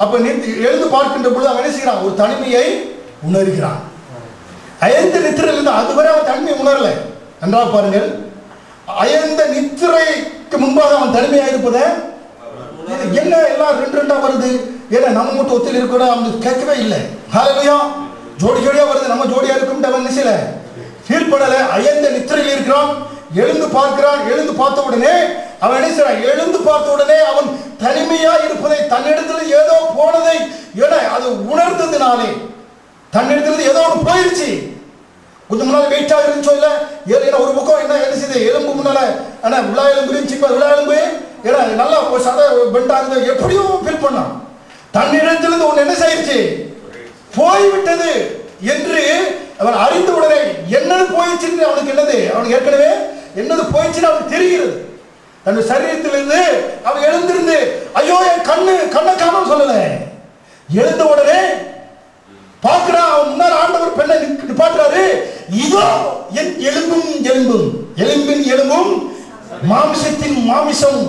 அப்ப எழுந்து பார்க்கின்ற பொழுது அவன் என்ன செய்கிறான்? ஒரு தனிமையை உணர்கிறான். அயர்ந்த நித்திரையிலிருந்து அதுவரை அவன் தனிமையை உணரல. நன்றாக பாருங்கள், அயர்ந்த நித்திரைக்கு முன்பாக அவன் தனிமையாக இருப்பத என்ன எல்லாம் ரெண்டு ரெண்டா வருது, ஏன்னா நம்ம மட்டும் ஒத்தில் இருக்கணும் அவனுக்கு கேட்கவே இல்லை. ஹல்லேலூயா. ஜோடி ஜோடியா வருது, நம்ம ஜோடியா இருக்கும் அவன் நினைச்சல ஃபீல் பண்ணல. அயர்ந்த நித்திரையில் இருக்கிறான், எழுந்து பார்க்கிறான். எழுந்து பார்த்த உடனே அவன் என்ன செய்றான்? எழுந்து பார்த்த உடனே அவன் தனிமையா இருப்பதை, தன்னிடத்தில் ஏதோ போனதை அது உணர்ந்ததுனாலே, தன்னிடத்தில் ஏதோ ஒன்று போயிருச்சு. கொஞ்சம் முன்னால வெயிட்டா இருந்துச்சோ இல்ல, ஏன்னா ஒரு பக்கம் என்ன செய்யுது, எலும்பு முன்னால ஆனா விழா எலும்பு இருந்துச்சு, இப்ப விழா எலும்பு ஏன்னா நல்லா சதை பெண்ட் ஆகுது, எப்படியும் ஃபீல் பண்ணான். தன்னிடத்திலிருந்து ஒன்று என்ன செய்யிருச்சு, போய்விட்டது என்று அவன் அறிந்த உடனே என்னது போயிடுச்சு அவனுக்கு என்னது, அவனுக்கு ஏற்கனவே என்னது போயிடுச்சுன்னு அவனுக்கு தெரிகிறது. தன் சரீரத்திலிருந்து அவன் எழுந்திருந்து ஐயோ என் கண்ணை காணோம்னு சொல்லல, எழுந்த உடனே பார்க்கிறான். அவன் முன்னால் ஆண்டவர் பெண்ணை நிப்பாட்டுறாரு. இதோ என் எலும்பும் எலும்பும், எலும்பின் எலும்பும் மாமிசத்தின் மாமிசம்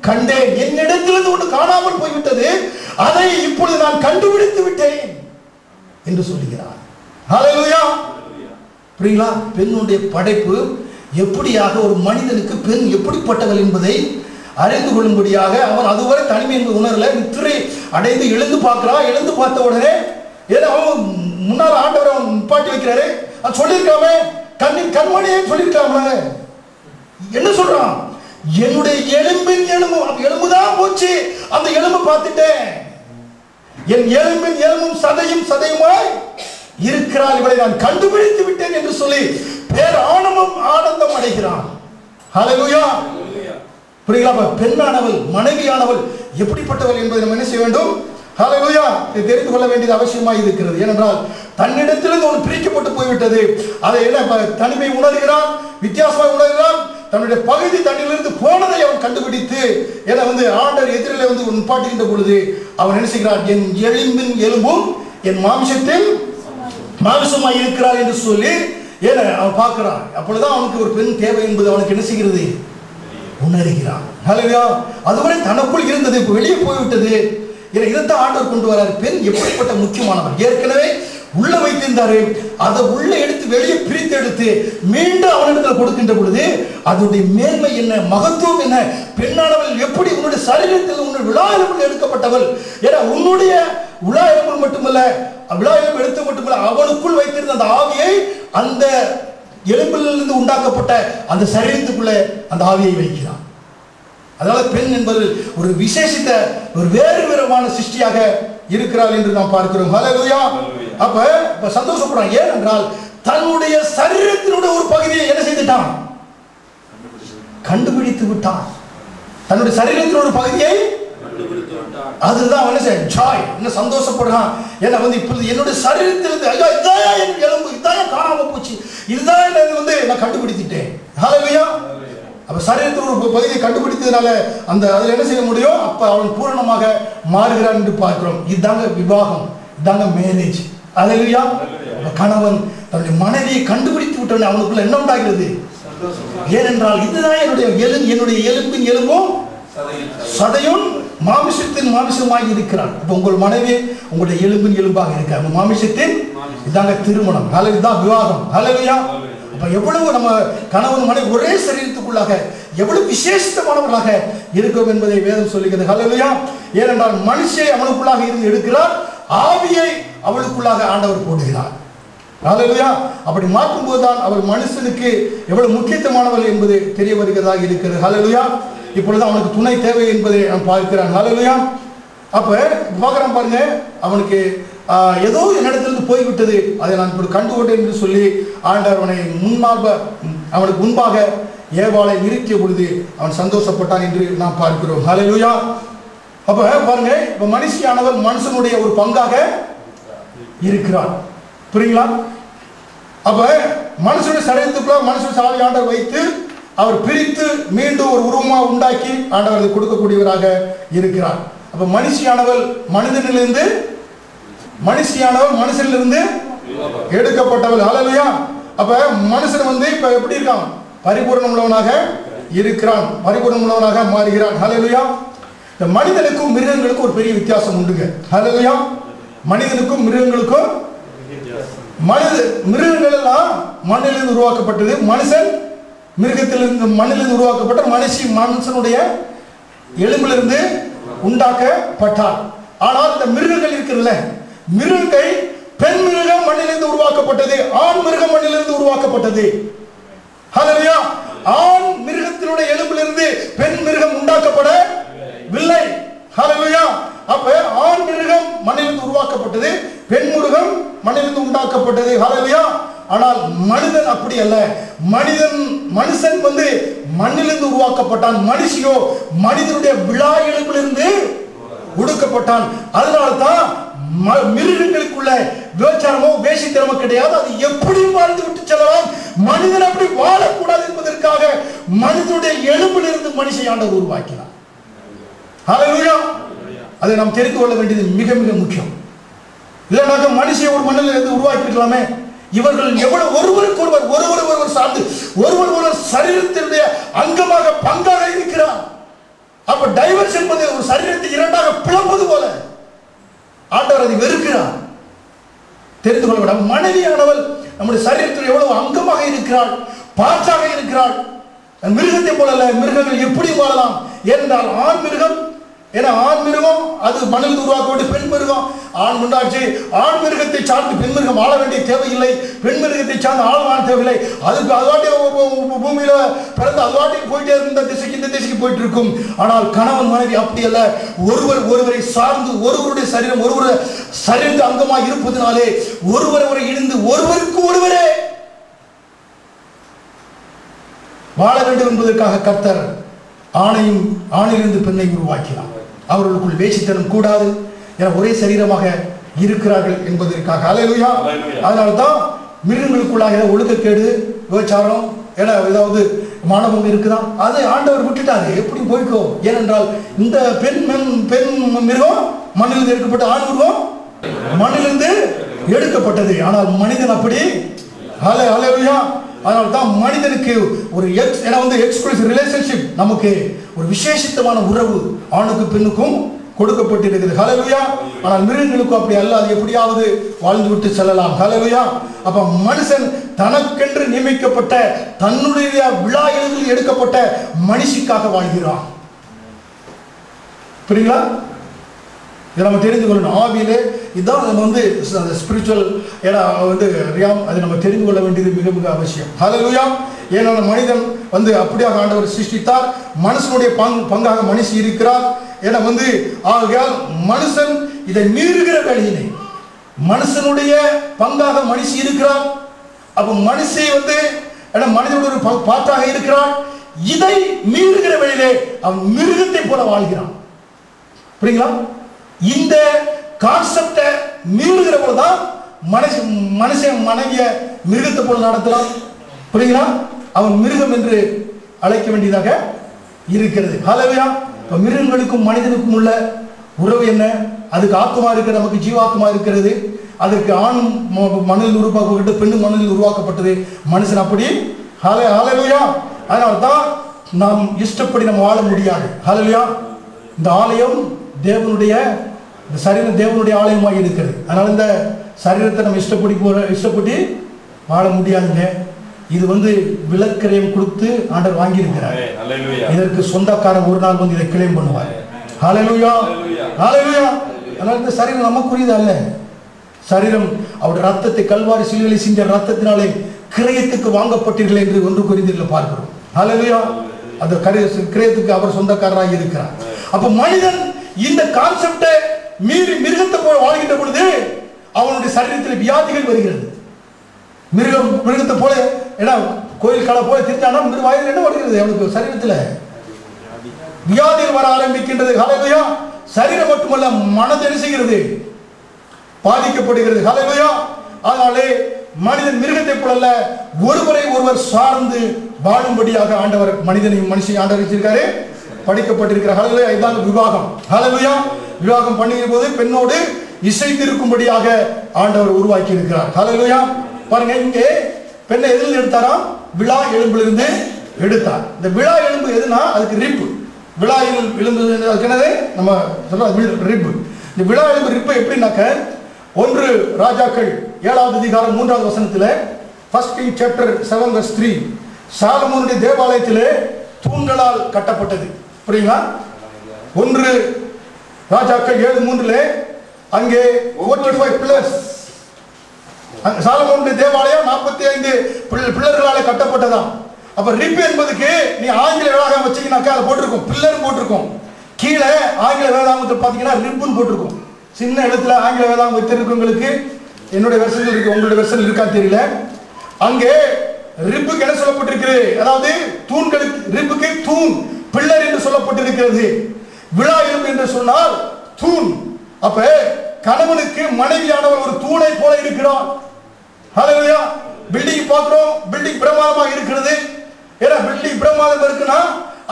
கண்டேன். என்னிடத்திலிருந்து ஒன்று காணாமல் போய்விட்டது, அதை இப்பொழுது நான் கண்டுபிடித்து விட்டேன் என்று சொல்லுகிறார். ஹல்லேலூயா. புரியுங்களா? பெண்ணுடைய படைப்பு எப்படியாக ஒரு மனிதனுக்கு பெண் எப்படிப்பட்டவள் என்பதை அறிந்து கொள்ளும்படியாக அவன் அதுவரை தனிமை என்பது உணரல. நித்திரை அடைந்து எழுந்து பார்க்கிறான். எழுந்து பார்த்த உடனே ஏன்னா அவன் முன்னால் ஆண்டவர் அவன் நிப்பாட்டி வைக்கிறாரு. அது சொல்லியிருக்காமே, கண்மணியே சொல்லியிருக்காம என்ன சொல்றான்? என்னுடைய எலும்பின் எலும்பு, எலும்புதான் போச்சு, அந்த எலும்பு பார்த்துட்டேன். என் எலும்பின் எலும்பும் சதையும் சதையுமாய் இருக்கிறாள், இவளை நான் கண்டுபிடித்து விட்டேன் என்று சொல்லி ஆனந்தம் அடைகிறான். ஹல்லேலூயா. புரியுங்களா? பெண்ணானவள், மனைவியானவள் எப்படிப்பட்டவள் என்பதை நம்ம என்ன செய்ய வேண்டும்? ஹல்லேலூயா, தெரிந்து கொள்ள வேண்டியது அவசியமாக இருக்கிறது. ஏனென்றால் தன்னிடத்திலிருந்து ஒன்று பிரிக்கப்பட்டு போய்விட்டது. அதை என்ன தனிமை உணர்கிறான், வித்தியாசமாக உணர்கிறான். தன்னுடைய பகுதி தன்னிலிருந்து போனதை அவன் கண்டுபிடித்து ஏன்னா ஆண்டவர் எதிரில் நிப்பாட்டுகின்ற பொழுது அவன் என்ன செய்கிறான்? என் எலும்பின் எலும்பும் என் மாமிசத்தில் மாமிசமாய் இருக்கிறார் என்று சொல்லி ஏன்னா அவன் பார்க்கிறான். அப்பொழுதுதான் அவனுக்கு ஒரு பெண் தேவை என்பது அவனுக்கு என்ன செய்கிறது? உணர்கிறான். ஹல்லேலூயா. அதுவரை தனக்குள் இருந்தது, இப்போ வெளியே போய்விட்டது. இதைத்தான் ஆண்டவர் கொண்டு வராரு. பெண் எப்படிப்பட்ட முக்கியமானவர், ஏற்கனவே உள்ள வைத்திருந்தாரு, அதை உள்ள எடுத்து வெளியே பிரித்து எடுத்து மீண்டும் அவனிடத்தில் கொடுக்கின்ற பொழுது அதனுடைய மேன்மை என்ன, மகத்துவம் என்ன, பெண்ணானவள் எப்படி உன்னுடைய சரீரத்தில் உன்னுடைய விழா எலும்பில் எடுக்கப்பட்டவள். ஏன்னா உன்னுடைய விழா எலும்பில் மட்டுமல்ல, விழா எலும்பு எடுத்து மட்டுமல்ல, அவனுக்குள் வைத்திருந்த அந்த ஆவியை அந்த எலும்பிலிருந்து உண்டாக்கப்பட்ட அந்த சரீரத்துக்குள்ள அந்த ஆவியை வைக்கிறான். அதனால பெண் என்பது ஒரு விசேஷித்த ஒரு வேறு விதமான சிருஷ்டியாக இருக்கிறாள் என்று நாம் பார்க்கிறோம். ஹல்லேலூயா. அப்ப சந்தோஷப்படுறான். ஏனென்றால் தன்னுடைய சரீரத்தினுடைய ஒரு பகுதியை என்ன செய்துட்டான்? கண்டுபிடித்து விட்டான். தன்னுடைய சரீரத்தினுடைய ஒரு பகுதியை அதுதான் அவன் ஜாய் என்ன சந்தோஷப்படுறான். ஏன்னா இப்பொழுது என்னுடைய சரீரத்திலிருந்து ஐயா இதான் என் எலும்பு, இதான் காணாம போச்சு, இதுதான் நான் கண்டுபிடித்துட்டேன். ஹல்லேலூயா. அப்ப சரீரத்தில் ஒரு பகுதியை கண்டுபிடித்ததுனால அந்த அதில் என்ன செய்ய முடியும்? அப்ப அவன் பூரணமாக மாறுகிறான் என்று பார்க்கிறோம். இதுதாங்க விவாகம், இதுதாங்க மேரேஜ். ஹல்லேலூயா. கணவன் தன்னுடைய மனைவியை கண்டுபிடித்து விட்டவன் அவனுக்குள்ள என்ன உண்டாகிறது? ஏனென்றால் இதுதான் என்னுடைய எலும்பின் எலும்பும் சதையும் மாமிசத்தின் மாமிசமாகி இருக்கிறான். இப்ப உங்கள் மனைவி உங்களுடைய எலும்பின் எலும்பாக இருக்க உங்க மாமிசத்தின் இதாங்க திருமணம். இதுதான் விவாகம். ஹல்லேலூயா. அப்ப எவ்வளவு நம்ம கணவன் மனைவி ஒரே சரீரத்துக்குள்ளாக எவ்வளவு விசேஷமானவர்களாக இருக்கும் என்பதை வேதம் சொல்லுகிறது. ஹல்லேலூயா. ஏனென்றால் மனுஷை அவனுக்குள்ளாக இருந்து எடுக்கிறார், ஆவியை அவளுக்குள்ளாக ஆண்டவர் போடுகிறார். ஹல்லேலூயா. அப்படி மாற்றும் போதுதான் அவள் மனுஷனுக்கு எவ்வளவு முக்கியத்துவமானவள் என்பது தெரிய வருகிறதாக இருக்கிறது. ஹல்லேலூயா. இப்பொழுது அவனுக்கு துணை தேவை என்பதை அவன் பார்க்கிறான். ஹல்லேலூயா. அப்ப பார்க்கிறான் பாருங்க, அவனுக்கு ஏதோ என்னிடத்திலிருந்து போய்விட்டது, அதை நான் இப்படி கண்டுகொண்டேன் என்று சொல்லி ஆண்டவர் அவனுக்கு முன்பாக ஏவாளை நிறுத்திய பொழுது அவன் சந்தோஷப்பட்டான் என்று நாம் பார்க்கிறோம். ஹல்லேலூயா. அப்ப பாருங்க, இப்ப மனுஷியானவர் மனுஷனுடைய ஒரு பங்காக இருக்கிறார். புரியுங்களா? அப்ப மனுஷனுடைய சரீரத்துக்குள்ள மனுஷன் சாவி ஆண்டவர் வைத்து அவர் பிரித்து மீண்டும் ஒரு உருவமா உண்டாக்கி ஆண்டவர் கொடுக்கக்கூடியவராக இருக்கிறார். அப்ப மனுஷியானவள் மனிதனிலிருந்து மனுஷனிலிருந்து எடுக்கப்பட்டவள். ஹல்லேலூயா. அப்ப மனுஷன் இப்ப எப்படி இருக்கான்? பரிபூர்ணம் உள்ளவனாக இருக்கிறான், பரிபூர்ணம் உள்ளவனாக மாறுகிறான். ஹல்லேலூயா. இந்த மனிதனுக்கும் மிருகங்களுக்கும் ஒரு பெரிய வித்தியாசம் உண்டுங்க. ஹல்லேலூயா. மனிதனுக்கும் மிருகங்களுக்கும் மிருகங்கள் எல்லாம் மண்ணிலிருந்து உருவாக்கப்பட்டது. மனுஷன் மிருகத்திலிருந்து மண்ணிலிருந்து உருவாக்கப்பட்ட மனுஷனுடைய எலும்பிலிருந்து உண்டாக்கப்பட்டார். ஆனால் இந்த மிருகங்கள் இருக்கிறதுல, மிருகங்கள் பெண் மிருகம் மண்ணிலிருந்து உருவாக்கப்பட்டது, ஆண் மிருகம் மண்ணிலிருந்து உருவாக்கப்பட்டது. ஹல்லேலூயா. ஆண் மிருகத்தினுடைய எலும்பிலிருந்து பெண் மிருகம் உண்டாக்கப்படவில்லை. ஹல்லேலூயா. அப்ப ஆண் மிருகம் மண்ணிலிருந்து உருவாக்கப்பட்டது, பெண் மிருகம் மண்ணிலிருந்து உண்டாக்கப்பட்டது. ஹல்லேலூயா. ஆனால் மனிதன் அப்படி அல்ல. மனுஷன் மண்ணிலிருந்து உருவாக்கப்பட்டான். மனுஷியோ மனிதனுடைய விழா எலும்பிலிருந்து உடுக்கப்பட்டான். அதனால தான் மிருகங்களுக்குள்ள விபச்சாரமோ வேசித்தனமோ கிடையாது. அது எப்படி வாழ்ந்து விட்டு செல்லலாம். மனிதன் அப்படி வாழக்கூடாது என்பதற்காக மனிதனுடைய எலும்பிலிருந்து மனுஷை ஆண்டவர் உருவாக்கினார். ஹல்லேலூயா. அதை நாம் தெரிந்து கொள்ள வேண்டியது மிக மிக முக்கியம். இல்லைனாக்க மனுஷியை ஒரு மண்ணில் இருந்து உருவாக்கி இருக்கலாமே. இவர்கள் எவ்வளவு ஒருவர் சார்ந்து ஒருவர் சரீரத்தினுடைய அங்கமாக பங்காக இருக்கிறார். அப்ப டைவர்ஸ் என்பது ஒரு சரீரத்தை இரண்டாக பிளப்பது போல ஆண்டவர் அதை வெறுக்கிறார். தெரிந்து கொள்ள வேண்டும். மனைவியானவள் நம்முடைய சரீரத்தில் எவ்வளவு அங்கமாக இருக்கிறாள், பாற்றாக இருக்கிறாள். மிருகத்தை போல அல்ல. மிருகங்கள் எப்படி வாழலாம் என்றால் ஆண் மிருகம் அது மண்ணில் உருவாக்கப்பட்டு பெண் மிருகம் ஆண் உண்டாச்சு. ஆண் மிருகத்தை சார்ந்து பெண் மிருகம் வாழ வேண்டிய தேவையில்லை. பெண் மிருகத்தை சார்ந்து ஆள் வாழ தேவையில்லை. அதுக்கு அதுவாட்டி பூமியில பிறந்து அதுவாட்டி போயிட்டே இந்த திசைக்கு இந்த திசைக்கு போயிட்டு இருக்கும். ஆனால் கணவன் மனைவி அப்படி அல்ல. ஒருவரை சார்ந்து ஒருவருடைய சரீரத்து அங்கமாக இருப்பதனாலே ஒருவரை இணைந்து ஒருவருக்கு ஒருவரே வாழ வேண்டும் என்பதற்காக கர்த்தர் ஆணிலிருந்து பெண்ணை உருவாக்கினார். அவர்களுக்குள் வேசித்தனம் கூடாது என ஒரே சரீரமாக இருக்கிறார்கள் என்பதற்காக. ஹல்லேலூயா. அதனால்தான் மிருகங்களுக்குள்ளாக ஒழுக்கக்கேடு, விபச்சாரம் என ஏதாவது மானபங்கம் இருக்குதான், அதை ஆண்டவர் விட்டுட்டாரு. எப்படி போய்க்கோ. ஏனென்றால் இந்த பெண் மிருகம் மண்ணிலிருந்து எடுக்கப்பட்ட, ஆண் மிருகம் மண்ணிலிருந்து எடுக்கப்பட்டது. ஆனால் மனிதன் அப்படி. ஹல்லேலூயா. அதனால தான் மனிதனுக்கு ஒரு எக்ஸ்க்ளூசிவ் ரிலேஷன்ஷிப், நமக்கு ஒரு விசேஷித்தமான உறவு ஆணுக்கு பெண்ணுக்கும் கொடுக்கப்பட்டிருக்கிறது. ஹல்லேலூயா. ஆனால் மிருகங்களுக்கும் அப்படி அல்ல. அது எப்படியாவது வாழ்ந்து விட்டு செல்லலாம். ஹல்லேலூயா. அப்ப மனுஷன் தனக்கென்று நியமிக்கப்பட்ட தன்னுடைய விழா எழுதில் எடுக்கப்பட்ட மனுஷிக்காக வாழ்கிறான். புரியுங்களா? இதை நம்ம தெரிந்து கொள்ளணும். ஆவியிலே இதுதான் நம்ம ஸ்பிரிச்சுவல் ரியாம், அதை நம்ம தெரிந்து கொள்ள வேண்டியது மிக மிக அவசியம். ஹல்லேலூயா. ஏன்னா மனிதன் அப்படியாக ஆண்டவர் சிருஷ்டித்தார். மனுஷனுடைய பங்காக மனுஷி இருக்கிறார். ஏன்னா ஆகையால் மனுஷன் இதை மீறுகிற வேளையிலே மனுஷனுடைய பங்காக மனுஷி இருக்கிறார். அப்ப மனுஷி மனிதனுடைய ஒரு பாட்டாக இருக்கிறார். இதை மீறுகிற வேளையிலே அவன் மிருகத்தை போல வாழ்கிறான். புரியுங்களா? இந்த கான்செப்டை மீறுகிற போதுதான் மனுஷன் மனைவிய மிருகத்தை போல நடத்தலாம். புரியுங்களா? அவன் மிருகம் என்று அழைக்க வேண்டியதாக இருக்கிறது. ஹல்லேலூயா. இப்ப மிருகங்களுக்கும் மனிதனுக்கும் உள்ள உறவு என்ன? அதுக்கு ஆத்மா இருக்கிறது, நமக்கு ஜீவாத்மா இருக்கிறது. அதற்கு ஆண் மண்ணில் உருவாக்கப்பட்டு பெண்ணு மண்ணில் உருவாக்கப்பட்டது. மனுஷன் அப்படி. ஹல்லேலூயா. அதனால தான் நாம் இஷ்டப்படி நம்ம வாழ முடியாது. ஹல்லேலூயா. இந்த ஆலயம் தேவனுடைய, இந்த சரீரம் தேவனுடைய ஆலயமாக இருக்கிறது. அதனால இந்த சரீரத்தை நம்ம இஷ்டப்பட்டு வாழ முடியாதுங்க. இது விலக்கிரயம் கொடுத்து ஆண்டவர் வாங்கி இருக்கிறார். இதற்கு சொந்தக்காரன் ஒரு நாள் இதை கிளைம் பண்ணுவார். ஹல்லேலூயா. ஹல்லேலூயா. அதனால இந்த சரீரம் நமக்குரியது அல்ல. சரீரம் அவருடைய ரத்தத்தை கல்வாரி சிலுவையில் சிந்திய ரத்தத்தினாலே கிரயத்துக்கு வாங்கப்பட்டீர்கள் என்று 1 கொரிந்தியரில் பார்க்கிறோம். ஹல்லேலூயா. அந்த கிரயத்துக்கு அவர் சொந்தக்காரராக இருக்கிறார். அப்ப மனிதன் இந்த கான்செப்டை மீறி மிருகத்தை போல வாழ்கின்ற பொழுது அவனுடைய சரீரத்தில் வியாதிகள் வருகிறது. மிருகத்தை போல கோயில் கடை போல திரிஞ்சானா வாயில் என்ன வருகிறது? அவனுக்கு சரீரத்தில் வியாதிகள் வர ஆரம்பிக்கின்றது. ஹல்லேலூயா. சரீரம் மட்டுமல்ல, மனது என்ன செய்கிறது? பாதிக்கப்படுகிறது. ஹல்லேலூயா. அதனாலே மனிதன் மிருகத்தை போல ஒருவரை ஒருவர் சார்ந்து வாழும்படியாக ஆண்டவர் மனிதனையும் மனுஷன் ஆண்டவர் வச்சிருக்காரு, படிக்கப்பட்டிருக்கிறார். ஹல்லேலூயா. இதுதான் விவாகம். ஹல்லேலூயா. விவாகம் பண்ணுகிற போது பெண்ணோடு இசைந்திருக்கும்படியாக ஆண்டவர் உருவாக்கி இருக்கிறார். ஹல்லேலூயா. பாருங்க, இங்கே பெண்ணை எதில் எடுத்தாராம்? விழா எலும்பிலிருந்து எடுத்தார். இந்த விழா எலும்பு எதுனா அதுக்கு ரிப், விழா எலும்பு நம்ம சொல்ல ரிப். இந்த விழா எலும்பு ரிப்பை எப்படின்னாக்க 1 ராஜாக்கள் 7வது அதிகாரம் 3வது வசனத்தில், 1 Kings chapter 7 verse 3, சாலமோனுடைய தேவாலயத்திலே தூண்களால் கட்டப்பட்டது. புரியுங்களா? 1 ராஜாக்கள் 7:3 அங்கே 45 பில்லர்ஸ். சாலமோனுடைய தேவாலயம் 45 பில்லர்களால் கட்டப்பட்டதாம். அப்ப ரிப் என்பதுக்கு நீ ஆங்கில வேளாகம் வச்சீங்கன்னாக்கா அது போட்டிருக்கும், பில்லர் போட்டிருக்கும். கீழே ஆங்கில வேளாகத்தில் பார்த்தீங்கன்னா ரிப்புன்னு போட்டிருக்கும். சின்ன இடத்துல ஆங்கில வேளாகம் வைத்திருக்கவங்களுக்கு என்னுடைய வெர்ஷன் இருக்கு, உங்களுடைய வெர்ஷன் இருக்கா தெரியல. அங்கே ரிப்புக்கு என்ன சொல்லப்பட்டிருக்கிறது? அதாவது தூண்களுக்கு, ரிப்புக்கு தூண், பில்லர் என்று சொல்லப்பட்டிருக்கிறது. விழா எலும்பு என்று சொன்னால் தூண். அப்ப கணவனுக்கு மனைவியானவர் ஒரு தூணை போல இருக்கிறார். ஹல்லேலூயா. பில்டிங் பார்க்கிறோம், பில்டிங் பிரமாதமாக இருக்கிறது. ஏன்னா பில்டிங் பிரமாதம் இருக்குன்னா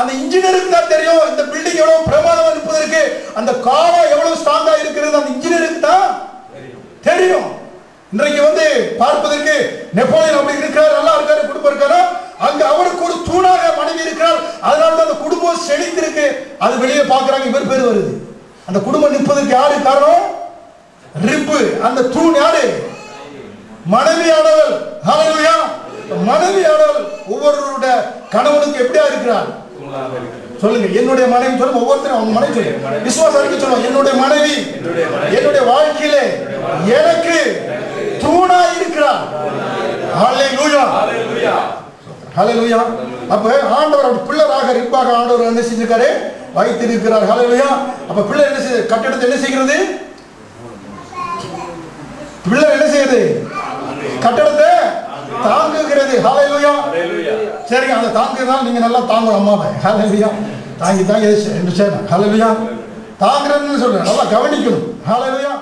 அந்த இன்ஜினியருக்கு தான் தெரியும் இந்த பில்டிங் எவ்வளவு பிரமாதமா இருப்பதற்கு, அந்த காலம் எவ்வளவு ஸ்ட்ராங்கா இருக்கிறது அந்த இன்ஜினியருக்கு தான் தெரியும். இன்றைக்கு பார்ப்பதற்கு நெப்போலியன் அப்படி இருக்கிறார், நல்லா இருக்காரு, குடும்பம் இருக்காரு, அங்க அவருக்கு ஒரு தூணாக மனைவி இருக்கிறார். அதனாலதான் அந்த குடும்பம் செழித்திருக்கு. அது வெளியே பார்க்கிறாங்க, இவர் பேர் வருது. அந்த குடும்பம் நிற்பதற்கு யாரு காரணம்? ரிப்பு. அந்த தூண் யாரு? மனைவியானவள். ஹல்லேலூயா. மனைவியானவள் ஒவ்வொருவருடைய கணவனுக்கு எப்படியா இருக்கிறார்? சொல்லுங்க, என்னுடைய மனைவி சொல்லுங்க. ஒவ்வொருத்தரும் அவங்க மனைவி சொல்லுங்க, விசுவாசம் இருக்கு சொல்லுங்க. என்னுடைய மனைவி என்னுடைய வாழ்க்கையிலே எனக்கு தூணா இருக்கிறார். ஹல்லேலூயா. ஹல்லேலூயா. அப்ப ஆண்டவர் பிள்ளராக ரிப்பாக ஆண்டவர் என்ன செஞ்சிருக்காரு? வைத்திருக்கிறார். ஹல்லேலூயா. அப்ப பிள்ளை என்ன செய்யுது? கட்டிடத்தை என்ன செய்கிறது? பிள்ளை என்ன செய்யுது? கட்டடத்தை தாங்குகிறது. ஹல்லேலூயா. சரி, அந்த தாங்குறதுனால நீங்க நல்லா தாங்கணும் அம்மாவை. ஹல்லேலூயா. தாங்கி தாங்கி என்று செய்யணும். ஹல்லேலூயா. தாங்குறதுன்னு சொல்றேன், நல்லா கவனிக்கணும். ஹல்லேலூயா.